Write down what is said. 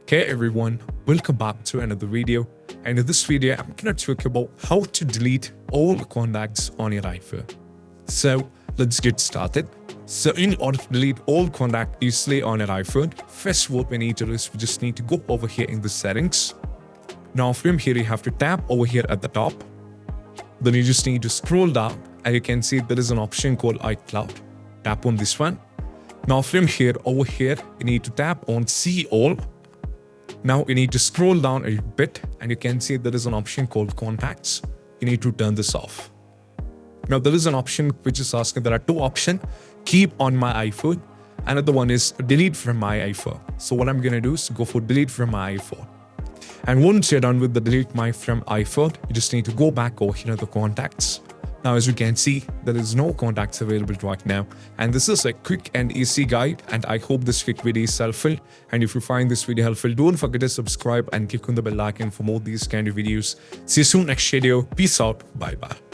Hey everyone, welcome back to another video. And in this video, I'm gonna talk about how to delete all the contacts on your iPhone. So let's get started. So in order to delete all contacts easily on your iPhone, first what we need to do is we just need to go over here in the settings. Now from here, you have to tap over here at the top. Then you just need to scroll down and you can see there is an option called iCloud. Tap on this one. Now from here, over here, you need to tap on See All. Now you need to scroll down a bit and you can see there is an option called Contacts. You need to turn this off. Now there is an option which is asking, there are two options, keep on my iPhone. Another one is delete from my iPhone. So what I'm gonna do is go for delete from my iPhone. And once you're done with the delete my from iPhone, you just need to go back over here to the contacts. Now, as you can see, there is no contacts available right now. And this is a quick and easy guide. And I hope this quick video is helpful. And if you find this video helpful, don't forget to subscribe and click on the bell icon for more of these kind of videos. See you soon next video. Peace out. Bye bye.